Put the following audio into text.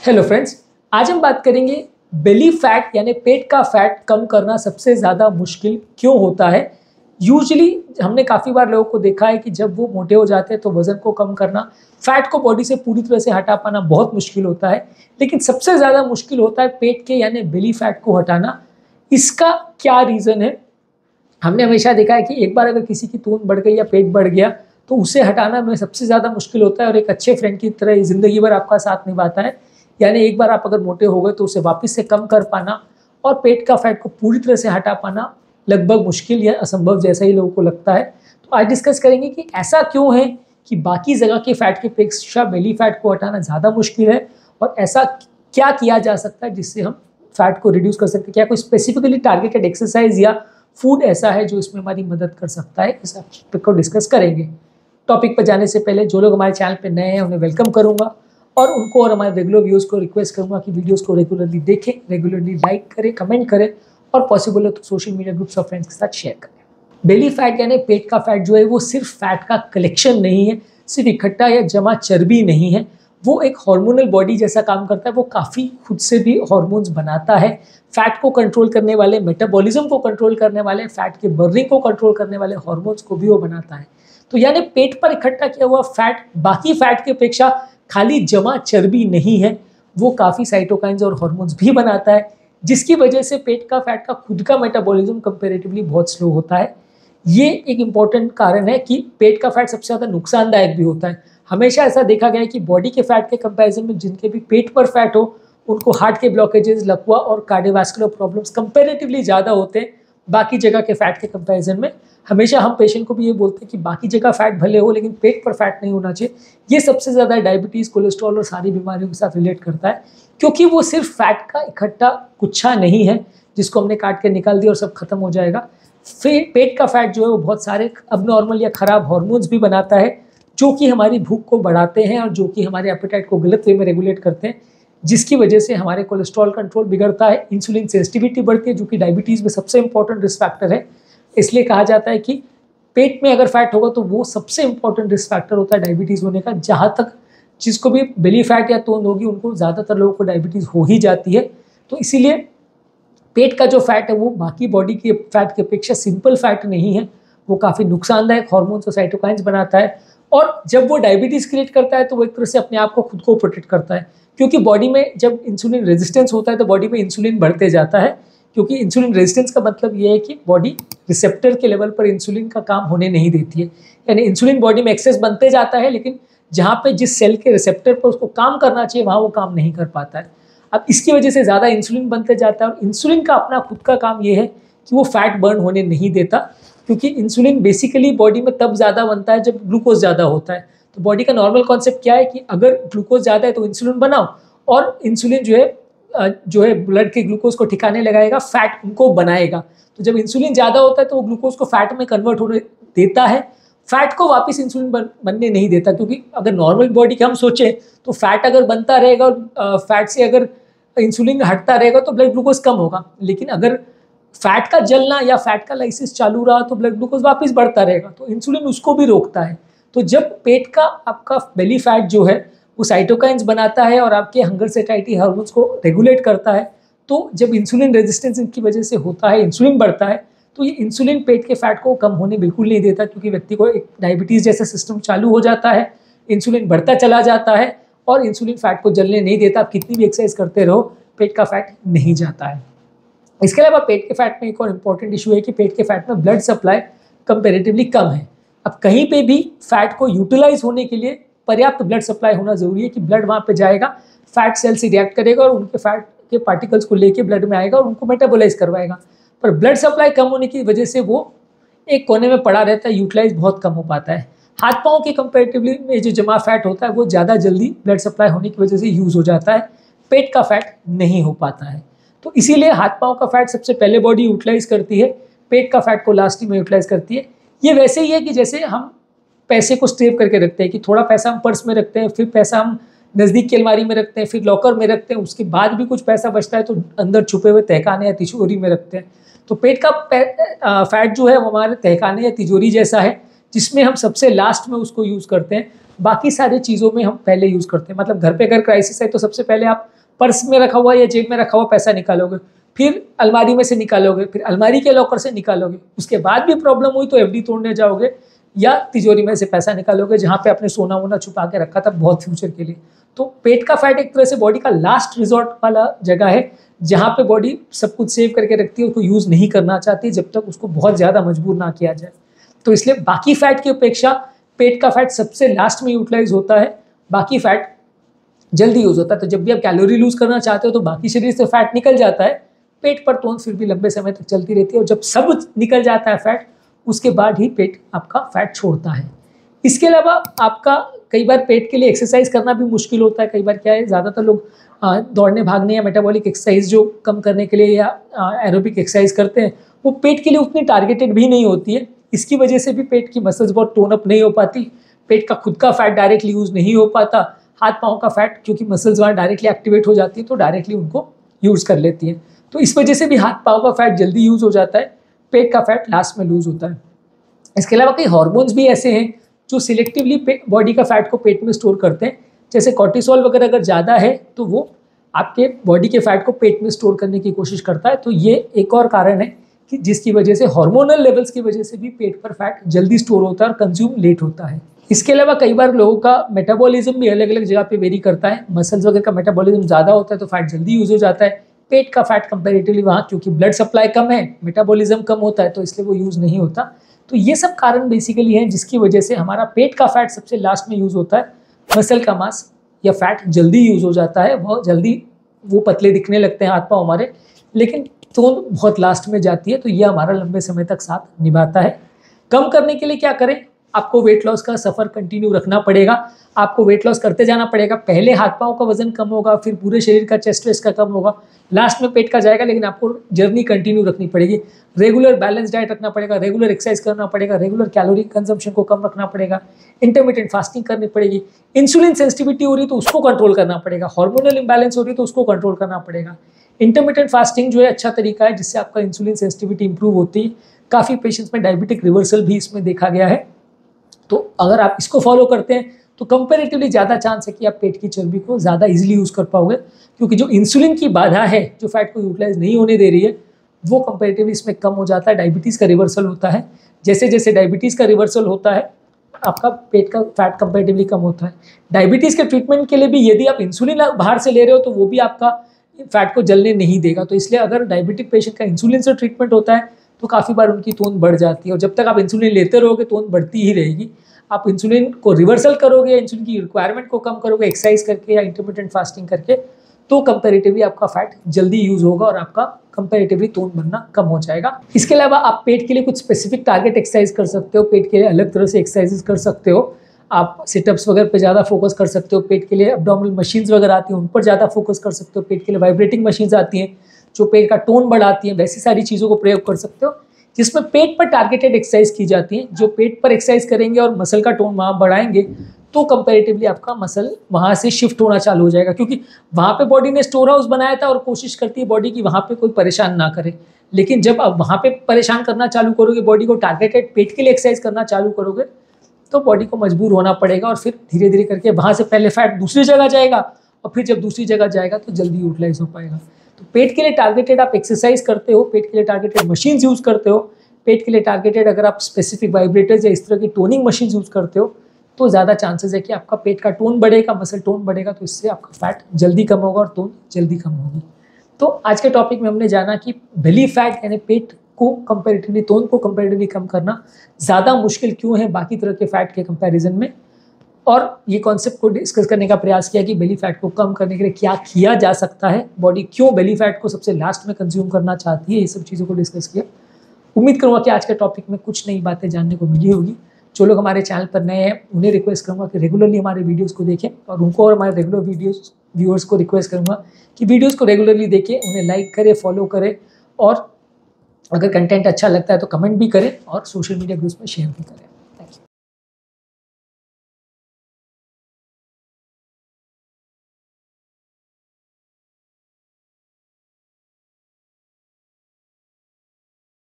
Hello friends, आज हम बात करेंगे बेली फैट यानी पेट का फैट कम करना सबसे ज़्यादा मुश्किल क्यों होता है। यूजुअली हमने काफ़ी बार लोगों को देखा है कि जब वो मोटे हो जाते हैं तो वज़न को कम करना, फैट को बॉडी से पूरी तरह से हटा पाना बहुत मुश्किल होता है। लेकिन सबसे ज़्यादा मुश्किल होता है पेट के यानी बेली फैट को हटाना। इसका क्या रीज़न है? हमने हमेशा देखा है कि एक बार अगर किसी की तून बढ़ गई या पेट बढ़ गया तो उसे हटाना में सबसे ज़्यादा मुश्किल होता है और एक अच्छे फ्रेंड की तरह ज़िंदगी भर आपका साथ निभाता है। यानी एक बार आप अगर मोटे हो गए तो उसे वापस से कम कर पाना और पेट का फैट को पूरी तरह से हटा पाना लगभग मुश्किल या असंभव जैसा ही लोगों को लगता है। तो आज डिस्कस करेंगे कि ऐसा क्यों है कि बाकी जगह के फैट की अपेक्षा बेली फैट को हटाना ज़्यादा मुश्किल है और ऐसा क्या किया जा सकता है जिससे हम फैट को रिड्यूस कर सकते हैं। क्या कोई स्पेसिफिकली टारगेटेड एक्सरसाइज या फूड ऐसा है जो इसमें हमारी मदद कर सकता है, इस टॉपिक को डिस्कस करेंगे। टॉपिक पर जाने से पहले जो लोग हमारे चैनल पे नए हैं उन्हें वेलकम करूंगा और उनको और हमारे रेगुलर व्यूअर्स को रिक्वेस्ट करूंगा कि वीडियोस को रेगुलरली देखें, रेगुलरली लाइक करें, कमेंट करें और पॉसिबल हो तो सोशल मीडिया ग्रुप्स और फ्रेंड्स के साथ शेयर करें। बेली फैट यानी पेट का फैट जो है वो सिर्फ फैट का कलेक्शन नहीं है, सिर्फ इकट्ठा या जमा चर्बी नहीं है। वो एक हार्मोनल बॉडी जैसा काम करता है। वो काफ़ी खुद से भी हार्मोन्स बनाता है। फैट को कंट्रोल करने वाले, मेटाबॉलिज्म को कंट्रोल करने वाले, फैट के बर्निंग को कंट्रोल करने वाले हार्मोन्स को भी वो बनाता है। तो यानी पेट पर इकट्ठा किया हुआ फैट बाकी फैट की अपेक्षा खाली जमा चर्बी नहीं है, वो काफ़ी साइटोकाइंस और हार्मोन्स भी बनाता है, जिसकी वजह से पेट का फैट का खुद का मेटाबॉलिज्म कंपैरेटिवली बहुत स्लो होता है। ये एक इंपॉर्टेंट कारण है कि पेट का फैट सबसे ज़्यादा नुकसानदायक भी होता है। हमेशा ऐसा देखा गया है कि बॉडी के फैट के कंपैरिजन में जिनके भी पेट पर फैट हो उनको हार्ट के ब्लॉकेजेस, लकवा और कार्डियोवास्कुलर प्रॉब्लम्स कंपैरेटिवली ज़्यादा होते हैं बाकी जगह के फैट के कंपैरिजन में। हमेशा हम पेशेंट को भी ये बोलते हैं कि बाकी जगह फैट भले हो लेकिन पेट पर फैट नहीं होना चाहिए। ये सबसे ज़्यादा डायबिटीज़, कोलेस्ट्रॉल और सारी बीमारियों के साथ रिलेट करता है, क्योंकि वो सिर्फ फैट का इकट्ठा गुच्छा नहीं है जिसको हमने काट के निकाल दिया और सब खत्म हो जाएगा। फिर पेट का फैट जो है वो बहुत सारे अबनॉर्मल या ख़राब हार्मोन्स भी बनाता है जो कि हमारी भूख को बढ़ाते हैं और जो कि हमारे एपेटाइट को गलत वे में रेगुलेट करते हैं, जिसकी वजह से हमारे कोलेस्ट्रॉल कंट्रोल बिगड़ता है, इंसुलिन सेंसिटिविटी बढ़ती है जो कि डायबिटीज़ में सबसे इंपॉर्टेंट रिस्क फैक्टर है। इसलिए कहा जाता है कि पेट में अगर फैट होगा तो वो सबसे इंपॉर्टेंट रिस्क फैक्टर होता है डायबिटीज़ होने का। जहाँ तक जिसको भी बेली फैट या तोंद होगी उनको ज़्यादातर लोगों को डायबिटीज़ हो ही जाती है। तो इसीलिए पेट का जो फैट है वो बाकी बॉडी की फैट की अपेक्षा सिंपल फैट नहीं है, वो काफ़ी नुकसानदायक हार्मोन्स और साइटोकाइंस बनाता है। और जब वो डायबिटीज़ क्रिएट करता है तो वो एक तरह से अपने आप को खुद को प्रोटेक्ट करता है, क्योंकि बॉडी में जब इंसुलिन रेजिस्टेंस होता है तो बॉडी में इंसुलिन बढ़ते जाता है। क्योंकि इंसुलिन रेजिस्टेंस का मतलब ये है कि बॉडी रिसेप्टर के लेवल पर इंसुलिन का काम होने नहीं देती है। यानी इंसुलिन बॉडी में एक्सेस बनते जाता है लेकिन जहाँ पे जिस सेल के रिसेप्टर पर उसको काम करना चाहिए वहाँ वो काम नहीं कर पाता है। अब इसकी वजह से ज़्यादा इंसुलिन बनते जाता है और इंसुलिन का अपना खुद का काम ये है कि वो फैट बर्न होने नहीं देता, क्योंकि इंसुलिन बेसिकली बॉडी में तब ज़्यादा बनता है जब ग्लूकोज ज़्यादा होता है। तो बॉडी का नॉर्मल कॉन्सेप्ट क्या है कि अगर ग्लूकोज ज़्यादा है तो इंसुलिन बनाओ और इंसुलिन जो है ब्लड के ग्लूकोज को ठिकाने लगाएगा, फैट उनको बनाएगा। तो जब इंसुलिन ज़्यादा होता है तो वो ग्लूकोज को फैट में कन्वर्ट होने देता है, फैट को वापस इंसुलिन बनने नहीं देता। क्योंकि अगर नॉर्मल बॉडी के हम सोचें तो फैट अगर बनता रहेगा और फैट से अगर इंसुलिन हटता रहेगा तो ब्लड ग्लूकोज कम होगा, लेकिन अगर फैट का जलना या फैट का लाइसिस चालू रहा तो ब्लड ग्लूकोज वापस बढ़ता रहेगा, तो इंसुलिन उसको भी रोकता है। तो जब पेट का आपका बेली फैट जो है वो साइटोकाइंस बनाता है और आपके हंगर सेटाइटी हार्मोन्स को रेगुलेट करता है, तो जब इंसुलिन रेजिस्टेंस इनकी वजह से होता है, इंसुलिन बढ़ता है, तो ये इंसुलिन पेट के फैट को कम होने बिल्कुल नहीं देता, क्योंकि व्यक्ति को एक डायबिटीज़ जैसा सिस्टम चालू हो जाता है, इंसुलिन बढ़ता चला जाता है और इंसुलिन फैट को जलने नहीं देता। आप कितनी भी एक्सरसाइज करते रहो पेट का फैट नहीं जाता है। इसके अलावा पेट के फैट में एक और इम्पॉर्टेंट इशू है कि पेट के फैट में ब्लड सप्लाई कंपेरेटिवली कम है। अब कहीं पे भी फैट को यूटिलाइज होने के लिए पर्याप्त ब्लड सप्लाई होना जरूरी है कि ब्लड वहाँ पे जाएगा, फैट सेल से रिएक्ट करेगा और उनके फैट के पार्टिकल्स को लेके ब्लड में आएगा और उनको मेटाबोलाइज करवाएगा। पर ब्लड सप्लाई कम होने की वजह से वो एक कोने में पड़ा रहता है, यूटिलाइज बहुत कम हो पाता है। हाथ पाँव के कंपेरेटिवली में जो जमा फैट होता है वो ज़्यादा जल्दी ब्लड सप्लाई होने की वजह से यूज़ हो जाता है, पेट का फैट नहीं हो पाता है। तो इसीलिए हाथ पाँव का फैट सबसे पहले बॉडी यूटिलाइज करती है, पेट का फैट को लास्ट में यूटिलाइज करती है। ये वैसे ही है कि जैसे हम पैसे को सेव करके रखते हैं कि थोड़ा पैसा हम पर्स में रखते हैं, फिर पैसा हम नज़दीक की अलमारी में रखते हैं, फिर लॉकर में रखते हैं, उसके बाद भी कुछ पैसा बचता है तो अंदर छुपे हुए तहखाने या तिजोरी में रखते हैं। तो पेट का फैट जो है वो हमारे तहखाने या तिजोरी जैसा है, जिसमें हम सबसे लास्ट में उसको यूज़ करते हैं। बाकी सारी चीज़ों में हम पहले यूज़ करते हैं। मतलब घर पे अगर क्राइसिस है तो सबसे पहले आप पर्स में रखा हुआ या जेब में रखा हुआ पैसा निकालोगे, फिर अलमारी में से निकालोगे, फिर अलमारी के लॉकर से निकालोगे, उसके बाद भी प्रॉब्लम हुई तो एफडी तोड़ने जाओगे या तिजोरी में से पैसा निकालोगे जहाँ पे आपने सोना वोना छुपा के रखा था बहुत फ्यूचर के लिए। तो पेट का फैट एक तरह से बॉडी का लास्ट रिजॉर्ट वाला जगह है जहाँ पे बॉडी सब कुछ सेव करके रखती है, उसको यूज़ नहीं करना चाहती जब तक उसको बहुत ज़्यादा मजबूर ना किया जाए। तो इसलिए बाकी फैट की अपेक्षा पेट का फैट सबसे लास्ट में यूटिलाइज होता है, बाकी फैट जल्दी यूज़ होता है। तो जब भी आप कैलोरी लूज करना चाहते हो तो बाकी शरीर से फैट निकल जाता है, पेट पर तोंद फिर भी लंबे समय तक चलती रहती है और जब सब निकल जाता है फैट उसके बाद ही पेट आपका फैट छोड़ता है। इसके अलावा आपका कई बार पेट के लिए एक्सरसाइज करना भी मुश्किल होता है। कई बार क्या है, ज़्यादातर लोग दौड़ने भागने या मेटाबॉलिक एक्सरसाइज जो कम करने के लिए या एरोबिक एक्सरसाइज करते हैं वो पेट के लिए उतनी टारगेटेड भी नहीं होती है। इसकी वजह से भी पेट की मसल्स बहुत टोन अप नहीं हो पाती, पेट का खुद का फैट डायरेक्टली यूज़ नहीं हो पाता, हाथ पाँव का फैट क्योंकि मसल्स वहाँ डायरेक्टली एक्टिवेट हो जाती है तो डायरेक्टली उनको यूज़ कर लेती है। तो इस वजह से भी हाथ पाँव का फैट जल्दी यूज़ हो जाता है, पेट का फैट लास्ट में लूज़ होता है। इसके अलावा कई हार्मोन्स भी ऐसे हैं जो सिलेक्टिवली बॉडी का फैट को पेट में स्टोर करते हैं। जैसे कॉर्टिसोल वगैरह अगर ज़्यादा है तो वो आपके बॉडी के फैट को पेट में स्टोर करने की कोशिश करता है। तो ये एक और कारण है कि जिसकी वजह से हार्मोनल लेवल्स की वजह से भी पेट पर फैट जल्दी स्टोर होता है और कंज्यूम लेट होता है। इसके अलावा कई बार लोगों का मेटाबॉलिज्म भी अलग अलग जगह पे वेरी करता है। मसल्स वगैरह का मेटाबॉलिज्म ज़्यादा होता है तो फैट जल्दी यूज़ हो जाता है। पेट का फैट कंपेरेटिवली वहाँ क्योंकि ब्लड सप्लाई कम है, मेटाबॉलिज्म कम होता है तो इसलिए वो यूज़ नहीं होता। तो ये सब कारण बेसिकली हैं जिसकी वजह से हमारा पेट का फैट सबसे लास्ट में यूज़ होता है। मसल का मास या फैट जल्दी यूज़ हो जाता है, बहुत जल्दी वो पतले दिखने लगते हैं हाथ पाँव हमारे, लेकिन तोंद बहुत लास्ट में जाती है। तो ये हमारा लंबे समय तक साथ निभाता है। कम करने के लिए क्या करें, आपको वेट लॉस का सफ़र कंटिन्यू रखना पड़ेगा, आपको वेट लॉस करते जाना पड़ेगा। पहले हाथ पाँव का वजन कम होगा, फिर पूरे शरीर का चेस्ट वेस्ट का कम होगा, लास्ट में पेट का जाएगा, लेकिन आपको जर्नी कंटिन्यू रखनी पड़ेगी। रेगुलर बैलेंस डाइट रखना पड़ेगा, रेगुलर एक्सरसाइज करना पड़ेगा, रेगुलर कैलोरी कंजम्पशन को कम रखना पड़ेगा, इंटरमिटेंट फास्टिंग करनी पड़ेगी। इंसुलिन सेंसिटिविटी हो रही है तो उसको कंट्रोल करना पड़ेगा, हार्मोनल इंबैलेंस हो रही है तो उसको कंट्रोल करना पड़ेगा। इंटरमिटेंट फास्टिंग जो है अच्छा तरीका है जिससे आपका इंसुलिन सेंसिटिविटी इंप्रूव होती है। काफ़ी पेशेंट्स में डायबिटिक रिवर्सल भी इसमें देखा गया है। तो अगर आप इसको फॉलो करते हैं तो कंपैरेटिवली ज़्यादा चांस है कि आप पेट की चर्बी को ज़्यादा इजीली यूज़ कर पाओगे, क्योंकि जो इंसुलिन की बाधा है जो फैट को यूटिलाइज नहीं होने दे रही है वो कंपैरेटिवली इसमें कम हो जाता है। डायबिटीज़ का रिवर्सल होता है, जैसे जैसे डायबिटीज़ का रिवर्सल होता है आपका पेट का फैट कंपैरेटिवली कम होता है। डायबिटीज़ के ट्रीटमेंट के लिए भी यदि आप इंसुलिन बाहर से ले रहे हो तो वो भी आपका फैट को जलने नहीं देगा। तो इसलिए अगर डायबिटिक पेशेंट का इंसुलिन से ट्रीटमेंट होता है तो काफ़ी बार उनकी तोंद बढ़ जाती है, और जब तक आप इंसुलिन लेते रहोगे तोंद बढ़ती ही रहेगी। आप इंसुलिन को रिवर्सल करोगे, इंसुलिन की रिक्वायरमेंट को कम करोगे एक्सरसाइज करके या इंटरमिटेंट फास्टिंग करके, तो कंपैरेटिवली आपका फैट जल्दी यूज़ होगा और आपका कंपैरेटिवली तोंद बनना कम हो जाएगा। इसके अलावा आप पेट के लिए कुछ स्पेसिफिक टारगेट एक्सरसाइज कर सकते हो, पेट के लिए अलग तरह से एक्सरसाइजेस कर सकते हो। आप सिटअप्स वगैरह पे ज़्यादा फोकस कर सकते हो, पेट के लिए एब्डोमिनल मशीन्स वगैरह आती हैं उन पर ज़्यादा फोकस कर सकते हो, पेट के लिए वाइब्रेटिंग मशीन्स आती हैं जो पेट का टोन बढ़ाती हैं, वैसी सारी चीज़ों को प्रयोग कर सकते हो जिसमें पेट पर टारगेटेड एक्सरसाइज की जाती है। जो पेट पर एक्सरसाइज करेंगे और मसल का टोन वहाँ बढ़ाएंगे तो कंपैरेटिवली आपका मसल वहाँ से शिफ्ट होना चालू हो जाएगा, क्योंकि वहाँ पे बॉडी ने स्टोर हाउस बनाया था और कोशिश करती है बॉडी की वहाँ पे कोई परेशान ना करे। लेकिन जब आप वहाँ पे परेशान करना चालू करोगे, बॉडी को टारगेटेड पेट के लिए एक्सरसाइज करना चालू करोगे, तो बॉडी को मजबूर होना पड़ेगा और फिर धीरे धीरे करके वहाँ से पहले फैट दूसरी जगह जाएगा और फिर जब दूसरी जगह जाएगा तो जल्दी यूटिलाइज हो पाएगा। तो पेट के लिए टारगेटेड आप एक्सरसाइज करते हो, पेट के लिए टारगेटेड मशीन्स यूज़ करते हो, पेट के लिए टारगेटेड अगर आप स्पेसिफिक वाइब्रेटर्स या इस तरह की टोनिंग मशीन्स यूज़ करते हो तो ज़्यादा चांसेस है कि आपका पेट का टोन बढ़ेगा, मसल टोन बढ़ेगा, तो इससे आपका फैट जल्दी कम होगा और टोन जल्दी कम होगी। तो आज के टॉपिक में हमने जाना कि बेली फैट यानी पेट को कंपैरेटिवली, टोन को कंपैरेटिवली कम करना ज़्यादा मुश्किल क्यों है बाकी तरह के फैट के कंपैरिजन में, और ये कॉन्सेप्ट को डिस्कस करने का प्रयास किया कि बेली फैट को कम करने के लिए क्या किया जा सकता है, बॉडी क्यों बेली फैट को सबसे लास्ट में कंज्यूम करना चाहती है, ये सब चीज़ों को डिस्कस किया। उम्मीद करूँगा कि आज के टॉपिक में कुछ नई बातें जानने को मिली होगी। जो लोग हमारे चैनल पर नए हैं उन्हें रिक्वेस्ट करूँगा कि रेगुलरली हमारे वीडियोस को देखें, और उनको और हमारे रेगुलर व्यूअर्स को रिक्वेस्ट करूँगा कि वीडियोस को रेगुलरली देखें, उन्हें लाइक करें, फॉलो करें, और अगर कंटेंट अच्छा लगता है तो कमेंट भी करें और सोशल मीडिया ग्रुप्स में शेयर भी करें।